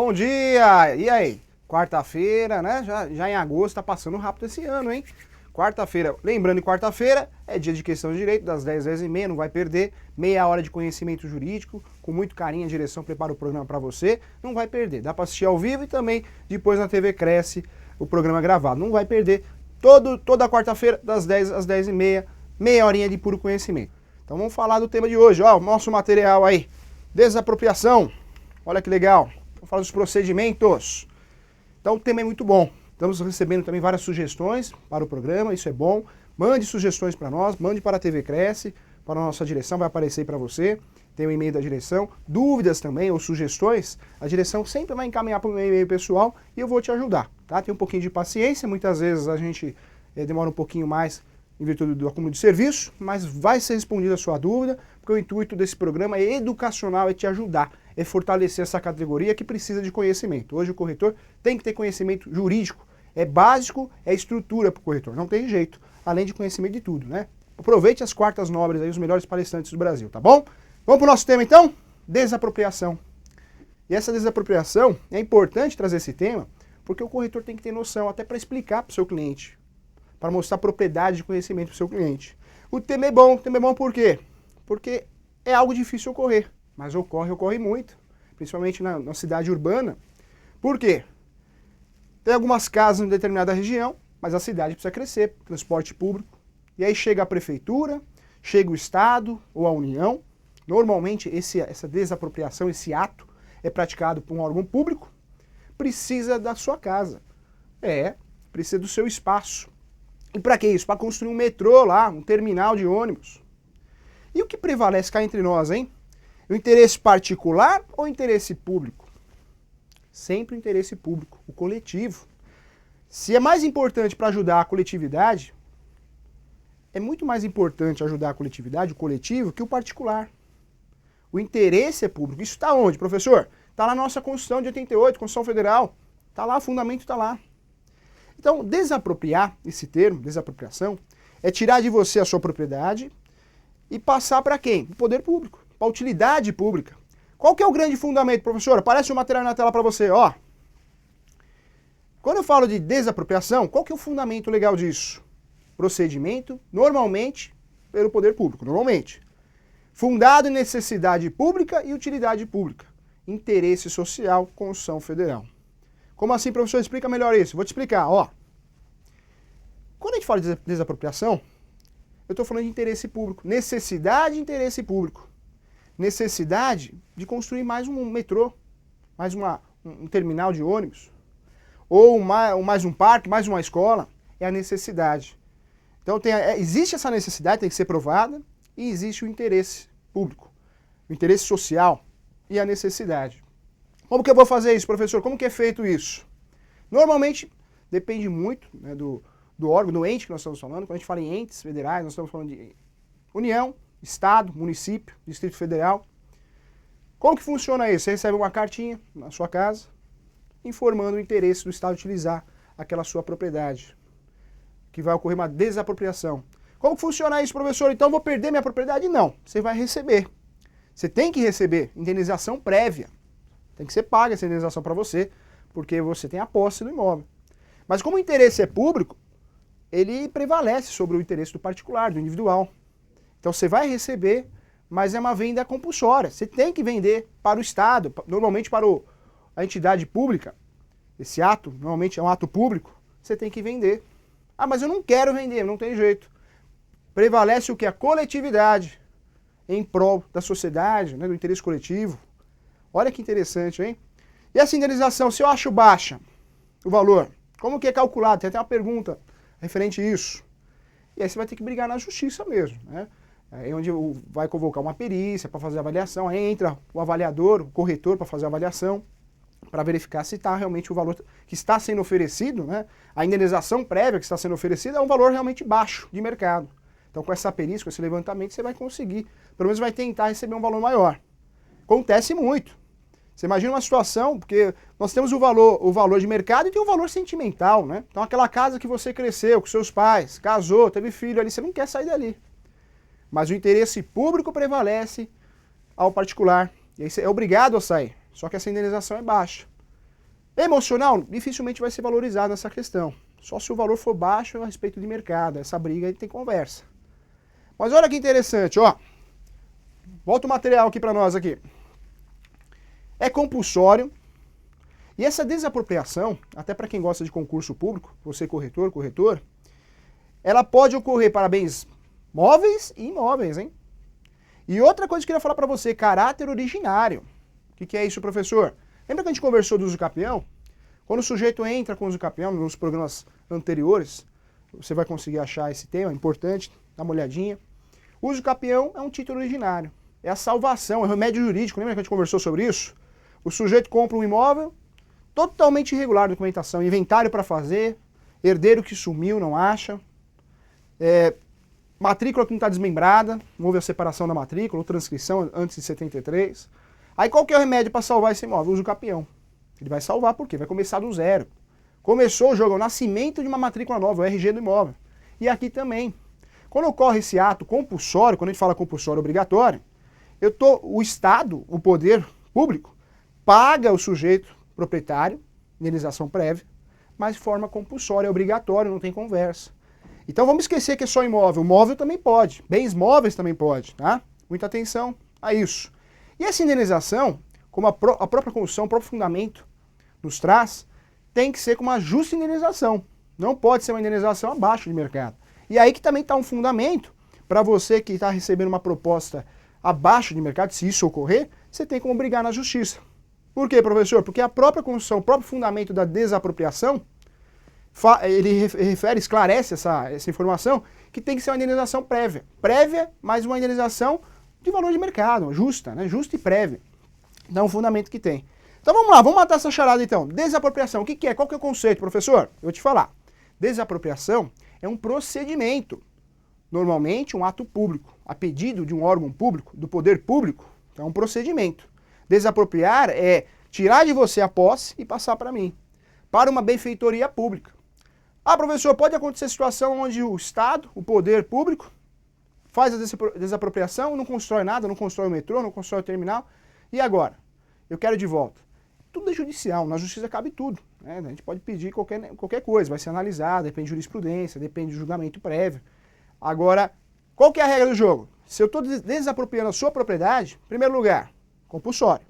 Bom dia! E aí? Quarta-feira, né? Já em agosto, tá passando rápido esse ano, hein? Quarta-feira, lembrando que quarta-feira é dia de questão de direito, das 10 às 10h30, não vai perder. Meia hora de conhecimento jurídico, com muito carinho, a direção prepara o programa para você, não vai perder. Dá para assistir ao vivo e também depois na TV Cresce o programa gravado. Não vai perder toda quarta-feira, das 10 às 10h30, meia horinha de puro conhecimento. Então vamos falar do tema de hoje, ó, o nosso material aí, desapropriação. Olha que legal, vamos falar dos procedimentos. Então o tema é muito bom. Estamos recebendo também várias sugestões para o programa, isso é bom. Mande sugestões para nós, mande para a TV Cresce, para a nossa direção, vai aparecer aí para você. Tem o e-mail da direção. Dúvidas também ou sugestões, a direção sempre vai encaminhar para o meu e-mail pessoal e eu vou te ajudar, tá? Tem um pouquinho de paciência, muitas vezes a gente demora um pouquinho mais em virtude do acúmulo de serviço, mas vai ser respondida a sua dúvida, porque o intuito desse programa é educacional, é te ajudar, é fortalecer essa categoria que precisa de conhecimento. Hoje o corretor tem que ter conhecimento jurídico, é básico, é estrutura para o corretor, não tem jeito, além de conhecimento de tudo, né? Aproveite as quartas nobres aí, os melhores palestrantes do Brasil, tá bom? Vamos para o nosso tema então? Desapropriação. E essa desapropriação, é importante trazer esse tema, porque o corretor tem que ter noção, até para explicar para o seu cliente, para mostrar propriedade de conhecimento para o seu cliente. O tema é bom por quê? Porque é algo difícil ocorrer, mas ocorre muito, principalmente na cidade urbana. Por quê? Tem algumas casas em determinada região, mas a cidade precisa crescer, transporte público, e aí chega a prefeitura, chega o Estado ou a União. Normalmente essa desapropriação, esse ato, é praticado por um órgão público, precisa da sua casa, precisa do seu espaço. E para que isso? Para construir um metrô lá, um terminal de ônibus. E o que prevalece cá entre nós, hein? O interesse particular ou o interesse público? Sempre o interesse público, o coletivo. Se é mais importante para ajudar a coletividade, é muito mais importante ajudar a coletividade, o coletivo, que o particular. O interesse é público. Isso está onde, professor? Está lá na nossa Constituição de 88, Constituição Federal. Está lá, o fundamento está lá. Então, desapropriar, esse termo, desapropriação, é tirar de você a sua propriedade e passar para quem? Para o poder público, para a utilidade pública. Qual que é o grande fundamento, professor? Aparece o material na tela para você, ó. Quando eu falo de desapropriação, qual que é o fundamento legal disso? Procedimento, normalmente, pelo poder público, normalmente. Fundado em necessidade pública e utilidade pública. Interesse social, Constituição Federal. Como assim, professor? Explica melhor isso. Vou te explicar, ó. Quando a gente fala de desapropriação, eu estou falando de interesse público. Necessidade e interesse público. Necessidade de construir mais um metrô, mais um terminal de ônibus, ou mais um parque, mais uma escola, é a necessidade. Então existe essa necessidade, tem que ser provada, e existe o interesse público, o interesse social e a necessidade. Como que eu vou fazer isso, professor? Como que é feito isso? Normalmente, depende muito, né, do órgão, do ente que nós estamos falando. Quando a gente fala em entes federais, nós estamos falando de União, Estado, Município, Distrito Federal. Como que funciona isso? Você recebe uma cartinha na sua casa, informando o interesse do Estado utilizar aquela sua propriedade, que vai ocorrer uma desapropriação. Como que funciona isso, professor? Então eu vou perder minha propriedade? Não, você vai receber. Você tem que receber indenização prévia. Tem que ser paga essa indenização para você, porque você tem a posse do imóvel. Mas como o interesse é público, ele prevalece sobre o interesse do particular, do individual. Então você vai receber, mas é uma venda compulsória. Você tem que vender para o Estado, normalmente para a entidade pública. Esse ato, normalmente é um ato público, você tem que vender. Ah, mas eu não quero vender, não tem jeito. Prevalece o que? A coletividade em prol da sociedade, né, do interesse coletivo. Olha que interessante, hein? E essa indenização, se eu acho baixa o valor, como que é calculado? Tem até uma pergunta referente a isso. E aí você vai ter que brigar na justiça mesmo, né? É onde vai convocar uma perícia para fazer a avaliação, aí entra o avaliador, o corretor para fazer a avaliação, para verificar se está realmente o valor que está sendo oferecido, né? A indenização prévia que está sendo oferecida é um valor realmente baixo de mercado. Então com essa perícia, com esse levantamento, você vai conseguir, pelo menos vai tentar receber um valor maior. Acontece muito. Você imagina uma situação, porque nós temos o valor de mercado e tem o valor sentimental, né? Então aquela casa que você cresceu com seus pais, casou, teve filho ali, você não quer sair dali. Mas o interesse público prevalece ao particular. E aí você é obrigado a sair. Só que essa indenização é baixa. Emocional, dificilmente vai ser valorizado nessa questão. Só se o valor for baixo a respeito de mercado. Essa briga aí tem conversa. Mas olha que interessante, ó. Volta o material aqui para nós aqui. É compulsório. E essa desapropriação, até para quem gosta de concurso público, você corretor, corretora, ela pode ocorrer para bens móveis e imóveis, hein? E outra coisa que eu queria falar para você, caráter originário. O que é isso, professor? Lembra que a gente conversou do uso capião? Quando o sujeito entra com o uso capião, nos programas anteriores, você vai conseguir achar esse tema, é importante, dá uma olhadinha. O uso capião é um título originário, é a salvação, é o remédio jurídico, lembra que a gente conversou sobre isso? O sujeito compra um imóvel totalmente irregular, documentação, inventário para fazer, herdeiro que sumiu, não acha, matrícula que não está desmembrada, não houve a separação da matrícula, ou transcrição antes de 73. Aí qual que é o remédio para salvar esse imóvel? Usa o capião. Ele vai salvar por quê? Vai começar do zero. Começou o jogo, é o nascimento de uma matrícula nova, o RG do imóvel. E aqui também. Quando ocorre esse ato compulsório, quando a gente fala compulsório obrigatório, o Estado, o poder público, paga o sujeito proprietário, indenização prévia, mas de forma compulsória, é obrigatório, não tem conversa. Então vamos esquecer que é só imóvel. Móvel também pode, bens móveis também pode, tá? Muita atenção a isso. E essa indenização, como a própria Constituição, o próprio fundamento nos traz, tem que ser com uma justa indenização. Não pode ser uma indenização abaixo de mercado. E aí que também está um fundamento para você que está recebendo uma proposta abaixo de mercado, se isso ocorrer, você tem como brigar na justiça. Por quê, professor? Porque a própria Constituição, o próprio fundamento da desapropriação, ele refere, esclarece essa informação, que tem que ser uma indenização prévia. Prévia, mas uma indenização de valor de mercado, justa, né? Justa e prévia. Então, é um fundamento que tem. Então, vamos lá, vamos matar essa charada então. Desapropriação, o que é? Qual que é o conceito, professor? Eu vou te falar. Desapropriação é um procedimento, normalmente um ato público, a pedido de um órgão público, do poder público, então é um procedimento. Desapropriar é tirar de você a posse e passar para mim, para uma benfeitoria pública. Ah, professor, pode acontecer situação onde o Estado, o poder público, faz a desapropriação, não constrói nada, não constrói o metrô, não constrói o terminal, e agora? Eu quero de volta. Tudo é judicial, na justiça cabe tudo. Né? A gente pode pedir qualquer coisa, vai ser analisado, depende de jurisprudência, depende de julgamento prévio. Agora, qual que é a regra do jogo? Se eu estou desapropriando a sua propriedade, em primeiro lugar, compulsório.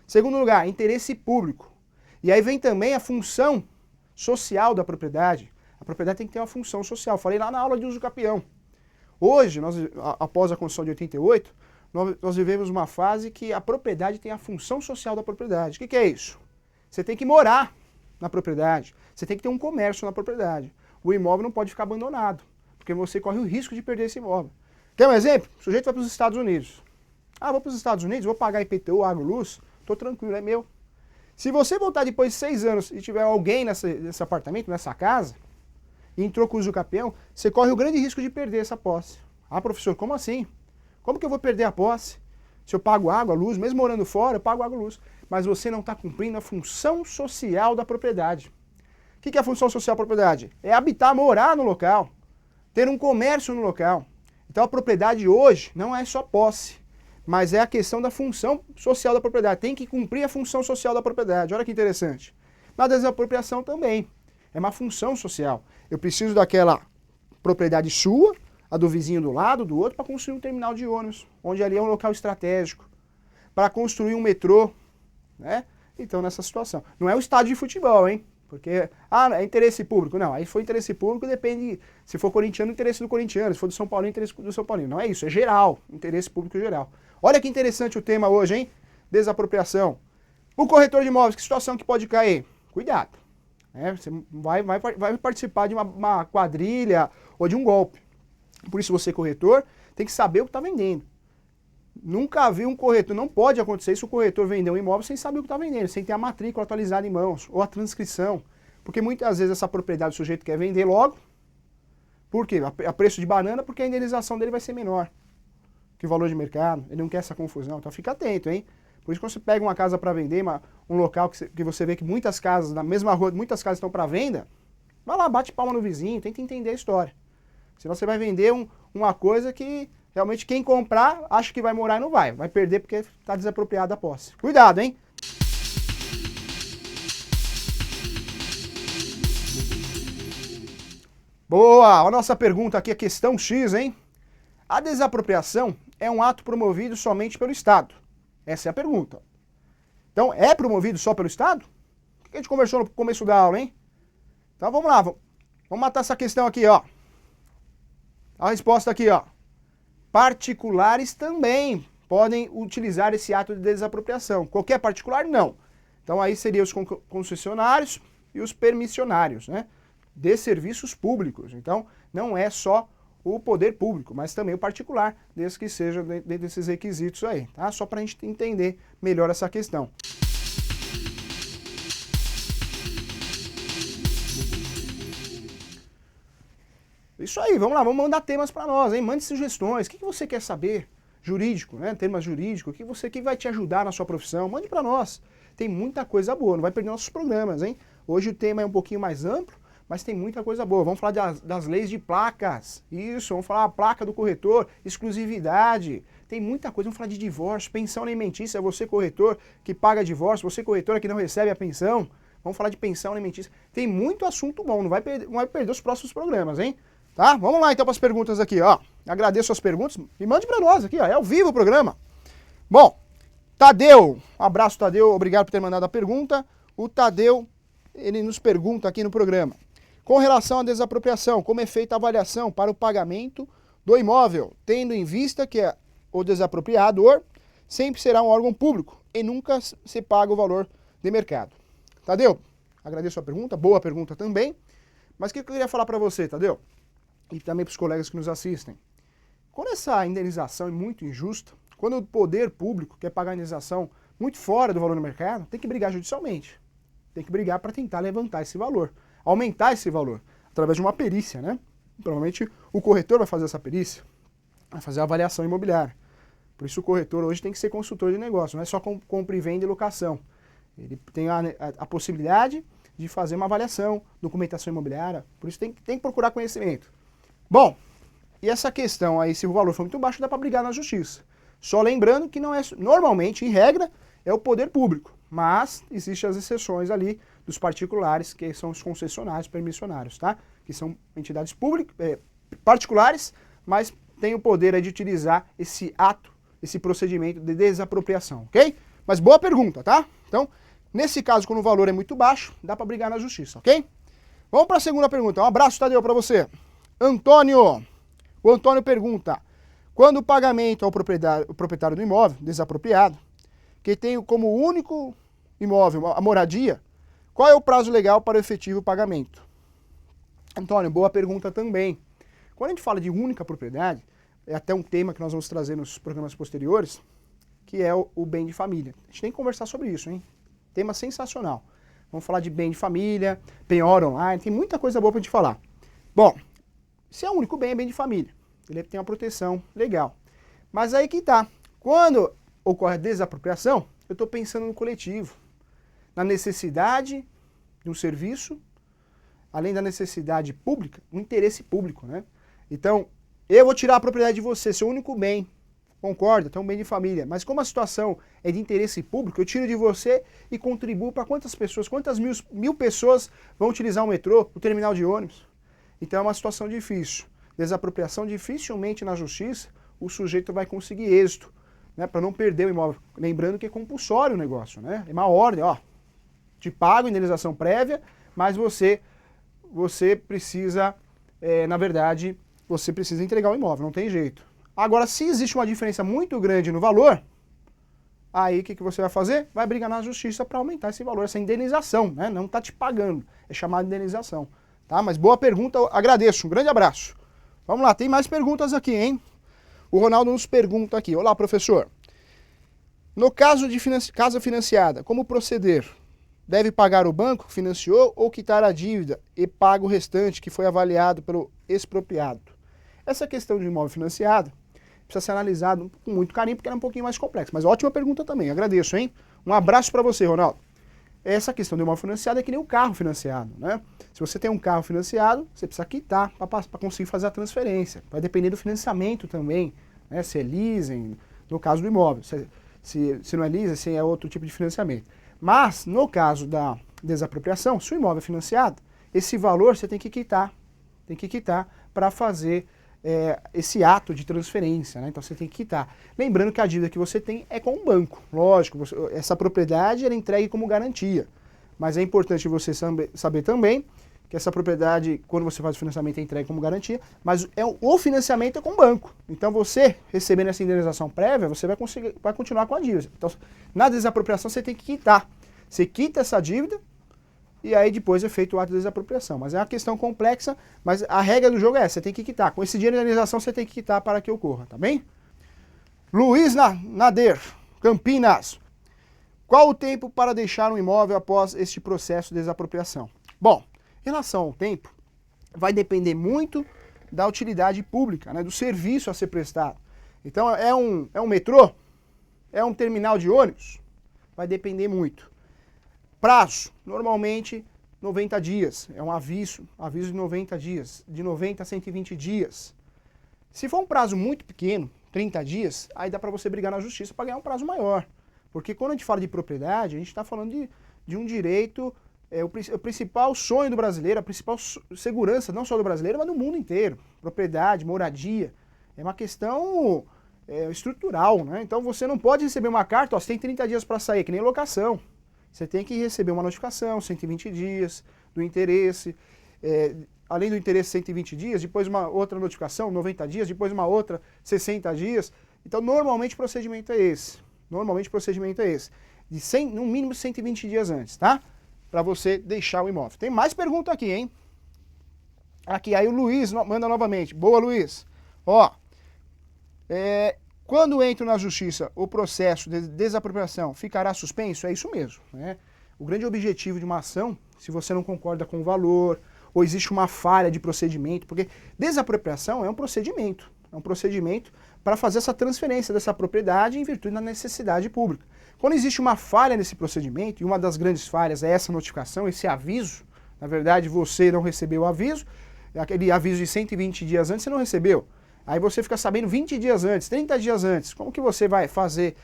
Segundo lugar, interesse público. E aí vem também a função social da propriedade. A propriedade tem que ter uma função social. Falei lá na aula de uso capião. Hoje, após a Constituição de 88, nós vivemos uma fase que a propriedade tem a função social da propriedade. O que é isso? Você tem que morar na propriedade, você tem que ter um comércio na propriedade. O imóvel não pode ficar abandonado, porque você corre o risco de perder esse imóvel. Quer um exemplo? O sujeito vai para os Estados Unidos. Ah, vou para os Estados Unidos, vou pagar IPTU, água, luz, estou tranquilo, é meu. Se você voltar depois de 6 anos e tiver alguém nesse apartamento, nessa casa, e entrou com o uso capião, você corre o grande risco de perder essa posse. Ah, professor, como assim? Como que eu vou perder a posse? Se eu pago água, luz, mesmo morando fora, eu pago água, luz. Mas você não está cumprindo a função social da propriedade. O que é a função social da propriedade? É habitar, morar no local, ter um comércio no local. Então a propriedade hoje não é só posse, mas é a questão da função social da propriedade. Tem que cumprir a função social da propriedade. Olha que interessante. Na desapropriação também. É uma função social. Eu preciso daquela propriedade sua, a do vizinho do lado, do outro, para construir um terminal de ônibus, onde ali é um local estratégico, para construir um metrô, né? Então, nessa situação. Não é o estádio de futebol, hein? Porque, é interesse público. Não, aí foi interesse público, depende, se for corintiano, interesse do corintiano, se for do São Paulino, interesse do São Paulino. Não é isso, é geral, interesse público geral. Olha que interessante o tema hoje, hein? Desapropriação. O corretor de imóveis, que situação que pode cair? Cuidado. Você vai participar de uma quadrilha ou de um golpe. Por isso você, corretor, tem que saber o que está vendendo. Nunca vi um corretor, não pode acontecer isso, o corretor vender um imóvel sem saber o que está vendendo, sem ter a matrícula atualizada em mãos, ou a transcrição. Porque muitas vezes essa propriedade o sujeito quer vender logo. Por quê? A preço de banana, porque a indenização dele vai ser menor que o valor de mercado. Ele não quer essa confusão, então fica atento, hein? Por isso, quando você pega uma casa para vender, um local que você vê que muitas casas, na mesma rua, muitas casas estão para venda, vai lá, bate palma no vizinho, tenta entender a história. Senão você vai vender uma coisa que realmente quem comprar acha que vai morar e não vai. Vai perder porque está desapropriada a posse. Cuidado, hein? Boa! A nossa pergunta aqui é questão X, hein? A desapropriação é um ato promovido somente pelo Estado? Essa é a pergunta. Então, é promovido só pelo Estado? O que a gente conversou no começo da aula, hein? Então, vamos lá. Vamos matar essa questão aqui, ó. A resposta aqui, ó. Particulares também podem utilizar esse ato de desapropriação. Qualquer particular, não. Então, aí seriam os concessionários e os permissionários, né? De serviços públicos. Então, não é só o poder público, mas também o particular, desde que seja dentro desses requisitos aí, tá? Só para a gente entender melhor essa questão. Isso aí, vamos lá, vamos mandar temas para nós, hein? Mande sugestões, o que você quer saber? Jurídico, né? Temas jurídicos, o que vai te ajudar na sua profissão? Mande para nós. Tem muita coisa boa, não vai perder nossos programas, hein? Hoje o tema é um pouquinho mais amplo, mas tem muita coisa boa. Vamos falar das leis de placas, isso, vamos falar a placa do corretor, exclusividade, tem muita coisa, vamos falar de divórcio, pensão alimentícia, você corretor que paga divórcio, você corretora que não recebe a pensão, vamos falar de pensão alimentícia, tem muito assunto bom, não vai perder os próximos programas, hein? Tá? Vamos lá então para as perguntas aqui, ó. Agradeço as perguntas e mande para nós aqui, ó, é ao vivo o programa. Bom, Tadeu, um abraço Tadeu, obrigado por ter mandado a pergunta. O Tadeu, ele nos pergunta aqui no programa. Com relação à desapropriação, como é feita a avaliação para o pagamento do imóvel, tendo em vista que o desapropriador sempre será um órgão público e nunca se paga o valor de mercado. Tadeu, agradeço a pergunta, boa pergunta também, mas o que eu queria falar para você, Tadeu, e também para os colegas que nos assistem. Quando essa indenização é muito injusta, quando o poder público quer pagar a indenização muito fora do valor do mercado, tem que brigar judicialmente, tem que brigar para tentar levantar esse valor, aumentar esse valor, através de uma perícia, né? Provavelmente o corretor vai fazer essa perícia, vai fazer a avaliação imobiliária. Por isso o corretor hoje tem que ser consultor de negócio, não é só compra e venda e locação. Ele tem a possibilidade de fazer uma avaliação, documentação imobiliária, por isso tem que procurar conhecimento. Bom, e essa questão aí, se o valor for muito baixo, dá para brigar na justiça. Só lembrando que não é, normalmente, em regra, é o poder público, mas existem as exceções ali dos particulares, que são os concessionários, permissionários, tá? Que são entidades públicas, particulares, mas têm o poder aí de utilizar esse ato, esse procedimento de desapropriação, ok? Mas boa pergunta, tá? Então, nesse caso, quando o valor é muito baixo, dá para brigar na justiça, ok? Vamos para a segunda pergunta. Um abraço, Tadeu, para você. Antônio, o Antônio pergunta, quando o pagamento ao proprietário do imóvel desapropriado, que tem como único imóvel a moradia, qual é o prazo legal para o efetivo pagamento? Antônio, boa pergunta também. Quando a gente fala de única propriedade, é até um tema que nós vamos trazer nos programas posteriores, que é o bem de família. A gente tem que conversar sobre isso, hein? Tema sensacional. Vamos falar de bem de família, penhora online, tem muita coisa boa para a gente falar. Bom, se é o único bem, é bem de família. Ele tem uma proteção legal. Mas aí que tá. Quando ocorre a desapropriação, eu estou pensando no coletivo, na necessidade de um serviço, além da necessidade pública, um interesse público, né? Então, eu vou tirar a propriedade de você, seu único bem, concorda? Então, bem de família. Mas como a situação é de interesse público, eu tiro de você e contribuo para quantas pessoas, quantas mil pessoas vão utilizar o metrô, o terminal de ônibus? Então é uma situação difícil. Desapropriação, dificilmente na justiça o sujeito vai conseguir êxito, né, para não perder o imóvel. Lembrando que é compulsório o negócio, né? É uma ordem, ó, te pago indenização prévia, mas você precisa, na verdade, você precisa entregar o imóvel, não tem jeito. Agora, se existe uma diferença muito grande no valor, aí o que você vai fazer? Vai brigar na justiça para aumentar esse valor, essa indenização, né? Não está te pagando, é chamada indenização. Tá? Mas boa pergunta, agradeço, um grande abraço. Vamos lá, tem mais perguntas aqui, hein? O Ronaldo nos pergunta aqui, olá professor, no caso de casa financiada, como proceder? Deve pagar o banco que financiou ou quitar a dívida e paga o restante que foi avaliado pelo expropriado? Essa questão de imóvel financiado precisa ser analisado com muito carinho porque ela é um pouquinho mais complexa, mas ótima pergunta também, agradeço, hein? Um abraço para você, Ronaldo. Essa questão do imóvel financiado é que nem o carro financiado, né? Se você tem um carro financiado, você precisa quitar para conseguir fazer a transferência. Vai depender do financiamento também, né? Se é leasing, no caso do imóvel. Se não é leasing, se é outro tipo de financiamento. Mas, no caso da desapropriação, se o imóvel é financiado, esse valor você tem que quitar tem que quitar para fazer esse ato de transferência, né? Então você tem que quitar. Lembrando que a dívida que você tem é com o banco, lógico, essa propriedade ela é entregue como garantia, mas é importante você saber também que essa propriedade, quando você faz o financiamento, é entregue como garantia, mas o financiamento é com o banco. Então você, recebendo essa indenização prévia, você vai continuar com a dívida. Então, na desapropriação, você tem que quitar. Você quita essa dívida e aí depois é feito o ato de desapropriação. Mas é uma questão complexa, mas a regra do jogo é essa, você tem que quitar. Com esse dinheiro de indenização, você tem que quitar para que ocorra, tá bem? Luiz Nader, Campinas. Qual o tempo para deixar um imóvel após este processo de desapropriação? Bom, em relação ao tempo, vai depender muito da utilidade pública, né, do serviço a ser prestado. Então, é um metrô? É um terminal de ônibus? Vai depender muito. Prazo, normalmente 90 dias. É um aviso de 90 dias, de 90 a 120 dias. Se for um prazo muito pequeno, 30 dias, aí dá para você brigar na justiça para ganhar um prazo maior. Porque quando a gente fala de propriedade, a gente está falando de um direito... o principal sonho do brasileiro, a principal segurança, não só do brasileiro, mas do mundo inteiro. Propriedade, moradia, é uma questão estrutural, né? Então você não pode receber uma carta, ó, você tem 30 dias para sair, que nem locação. Você tem que receber uma notificação, 120 dias, do interesse, além do interesse 120 dias, depois uma outra notificação, 90 dias, depois uma outra 60 dias. Então normalmente o procedimento é esse. No mínimo 120 dias antes, tá? Para você deixar o imóvel. Tem mais pergunta aqui, hein? Aqui, aí o Luiz manda novamente. Boa, Luiz. Ó, quando entra na justiça o processo de desapropriação, ficará suspenso? É isso mesmo, né? O grande objetivo de uma ação, se você não concorda com o valor, ou existe uma falha de procedimento, porque desapropriação é um procedimento para fazer essa transferência dessa propriedade em virtude da necessidade pública. Quando existe uma falha nesse procedimento, e uma das grandes falhas é essa notificação, esse aviso, na verdade você não recebeu o aviso, aquele aviso de 120 dias antes você não recebeu, aí você fica sabendo 20 dias antes, 30 dias antes, como que você vai fazer,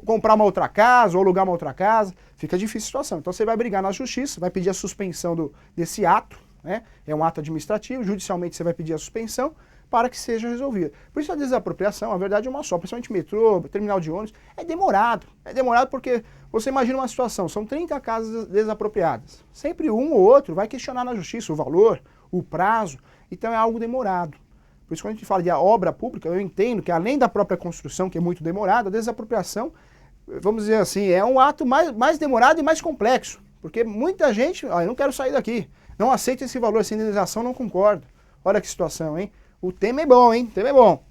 comprar uma outra casa ou alugar uma outra casa, fica difícil a situação. Então você vai brigar na justiça, vai pedir a suspensão desse ato, né? É um ato administrativo, judicialmente você vai pedir a suspensão, para que seja resolvida. Por isso a desapropriação, a verdade é uma só, principalmente metrô, terminal de ônibus, é demorado. É demorado porque você imagina uma situação, são 30 casas desapropriadas. Sempre um ou outro vai questionar na justiça o valor, o prazo, então é algo demorado. Por isso quando a gente fala de obra pública, eu entendo que além da própria construção, que é muito demorada, a desapropriação, vamos dizer assim, é um ato mais demorado e mais complexo. Porque muita gente, eu não quero sair daqui, não aceita esse valor, essa indenização, não concordo. Olha que situação, hein? O tema é bom, hein? O tema é bom.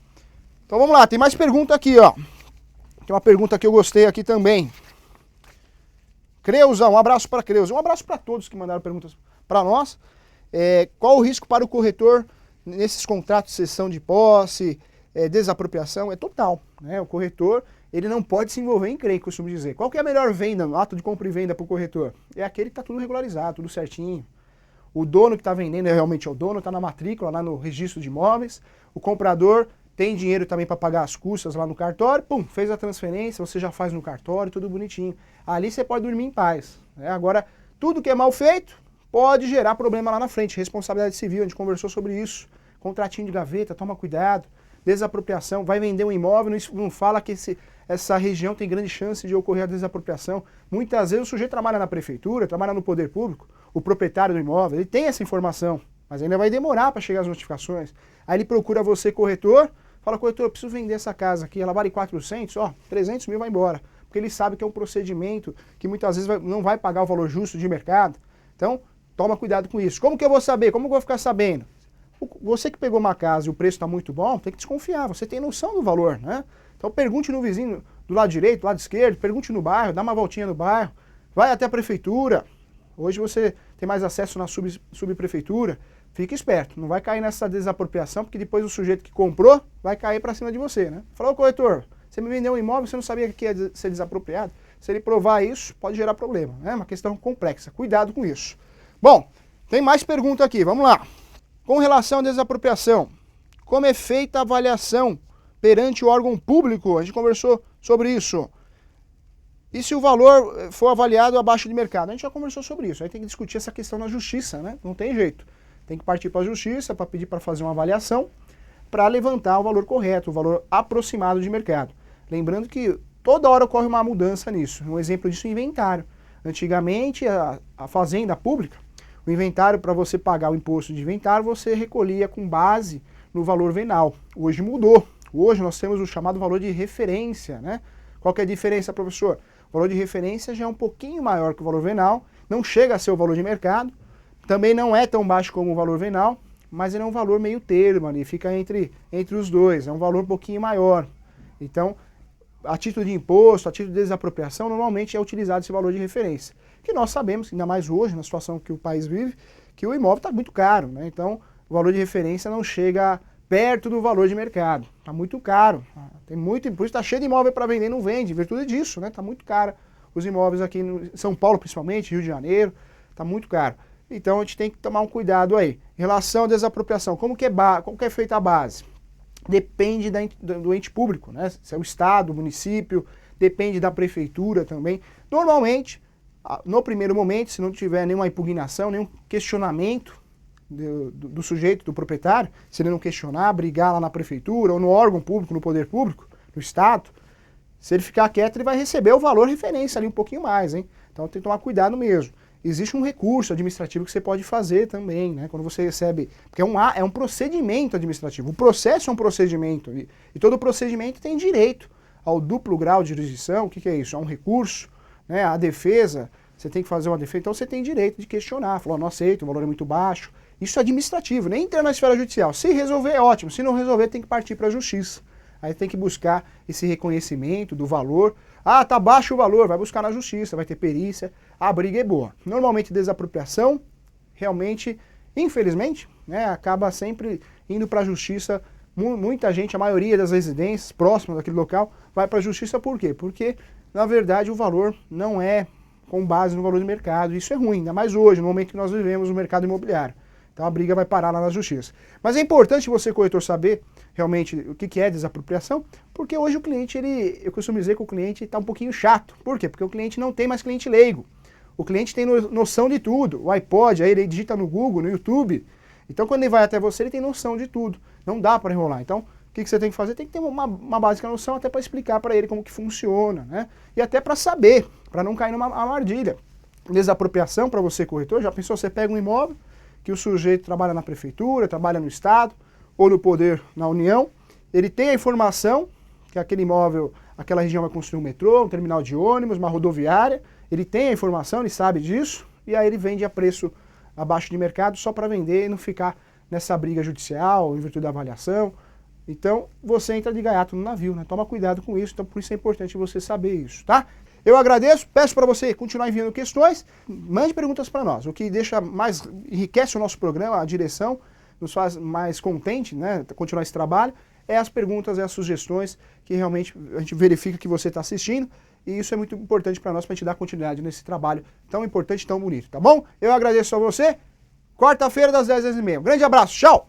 Então vamos lá, tem mais pergunta aqui, ó. Tem uma pergunta que eu gostei aqui também. Creuza, um abraço para Creuza. Um abraço para todos que mandaram perguntas para nós. Qual o risco para o corretor nesses contratos de cessão de posse, desapropriação? É total, né? O corretor, ele não pode se envolver em crime, costumo dizer. Qual que é a melhor venda, ato de compra e venda para o corretor? É aquele que está tudo regularizado, tudo certinho. O dono que está vendendo realmente é o dono, está na matrícula, lá no registro de imóveis. O comprador tem dinheiro também para pagar as custas lá no cartório. Pum, fez a transferência, você já faz no cartório, tudo bonitinho. Ali você pode dormir em paz, né? Agora, tudo que é mal feito pode gerar problema lá na frente. Responsabilidade civil, a gente conversou sobre isso. Contratinho de gaveta, toma cuidado. Desapropriação, vai vender um imóvel, não fala que essa região tem grande chance de ocorrer a desapropriação. Muitas vezes o sujeito trabalha na prefeitura, trabalha no poder público, o proprietário do imóvel, ele tem essa informação, mas ainda vai demorar para chegar as notificações. Aí ele procura você, corretor, fala, corretor, eu preciso vender essa casa aqui, ela vale 400, 300 mil vai embora. Porque ele sabe que é um procedimento que muitas vezes não vai pagar o valor justo de mercado. Então, toma cuidado com isso. Como que eu vou saber? Como que eu vou ficar sabendo? Você que pegou uma casa e o preço está muito bom, tem que desconfiar, você tem noção do valor, né? Então pergunte no vizinho do lado direito, do lado esquerdo, pergunte no bairro, dá uma voltinha no bairro, vai até a prefeitura. Hoje você tem mais acesso na subprefeitura, fique esperto, não vai cair nessa desapropriação, porque depois o sujeito que comprou vai cair para cima de você, né? Falou, corretor, você me vendeu um imóvel, você não sabia que ia ser desapropriado? Se ele provar isso, pode gerar problema, né? É uma questão complexa, cuidado com isso. Bom, tem mais pergunta aqui, vamos lá. Com relação à desapropriação, como é feita a avaliação perante o órgão público? A gente conversou sobre isso. E se o valor for avaliado abaixo de mercado? A gente já conversou sobre isso. Aí tem que discutir essa questão na justiça, né? Não tem jeito. tem que partir para a justiça para pedir para fazer uma avaliação para levantar o valor correto, o valor aproximado de mercado. Lembrando que toda hora ocorre uma mudança nisso. Um exemplo disso é o inventário. Antigamente, a fazenda pública, o inventário, para você pagar o imposto de inventário, você recolhia com base no valor venal. Hoje mudou. Hoje nós temos o chamado valor de referência, né? Qual que é a diferença, professor? O valor de referência já é um pouquinho maior que o valor venal, não chega a ser o valor de mercado, também não é tão baixo como o valor venal, mas ele é um valor meio termo ali, fica entre os dois, é um valor um pouquinho maior. Então, a título de imposto, a título de desapropriação, normalmente é utilizado esse valor de referência. Que nós sabemos, ainda mais hoje, na situação que o país vive, que o imóvel está muito caro, né? Então, o valor de referência não chega perto do valor de mercado. Está muito caro. Tem muito, por isso está cheio de imóvel para vender e não vende, em virtude disso, né? Está muito caro. Os imóveis aqui em São Paulo, principalmente, Rio de Janeiro, está muito caro. Então, a gente tem que tomar um cuidado aí. Em relação à desapropriação, como que é feita a base? Depende do ente público, né? Se é o Estado, o município, depende da prefeitura também. Normalmente, no primeiro momento, se não tiver nenhuma impugnação, nenhum questionamento do sujeito, do proprietário, se ele não questionar, brigar lá na prefeitura ou no órgão público, no poder público, no Estado, se ele ficar quieto, ele vai receber o valor referência ali um pouquinho mais, hein? Então tem que tomar cuidado mesmo. Existe um recurso administrativo que você pode fazer também, né? Quando você recebe, porque é um procedimento administrativo. O processo é um procedimento e todo procedimento tem direito ao duplo grau de jurisdição. O que é isso? É um recurso, né? A defesa, você tem que fazer uma defesa, então você tem direito de questionar. Falar, não aceito, o valor é muito baixo. Isso é administrativo, nem entra na esfera judicial. Se resolver, é ótimo. Se não resolver, tem que partir para a justiça. Aí tem que buscar esse reconhecimento do valor. Ah, tá baixo o valor, vai buscar na justiça, vai ter perícia, a briga é boa. Normalmente desapropriação, realmente, infelizmente, né, acaba sempre indo para a justiça. Muita gente, a maioria das residências próximas daquele local, vai para a justiça por quê? Porque, na verdade, o valor não é com base no valor de mercado. Isso é ruim, ainda mais hoje, no momento que nós vivemos no mercado imobiliário. Então a briga vai parar lá na justiça. Mas é importante você, corretor, saber realmente o que é desapropriação, porque hoje o cliente, eu costumo dizer que o cliente está um pouquinho chato. Por quê? Porque o cliente não tem mais cliente leigo. O cliente tem noção de tudo. O iPod, aí ele digita no Google, no YouTube. Então quando ele vai até você, ele tem noção de tudo. Não dá para enrolar. Então, o que você tem que fazer? Tem que ter uma básica noção até para explicar para ele como que funciona, né? E até para saber, para não cair numa armadilha. Desapropriação, para você, corretor, já pensou, você pega um imóvel, que o sujeito trabalha na prefeitura, trabalha no Estado, ou no poder na União, ele tem a informação que aquele imóvel, aquela região vai construir um metrô, um terminal de ônibus, uma rodoviária, ele tem a informação, ele sabe disso, e aí ele vende a preço abaixo de mercado só para vender e não ficar nessa briga judicial, em virtude da avaliação. Então, você entra de gaiato no navio, né? Toma cuidado com isso, então por isso é importante você saber isso, tá? Eu agradeço, peço para você continuar enviando questões, mande perguntas para nós. O que enriquece o nosso programa, a direção, nos faz mais contente, né, continuar esse trabalho, é as perguntas, as sugestões que realmente a gente verifica que você está assistindo, e isso é muito importante para nós, para a gente dar continuidade nesse trabalho tão importante, tão bonito, tá bom? Eu agradeço a você, quarta-feira das 10h30. Um grande abraço, tchau!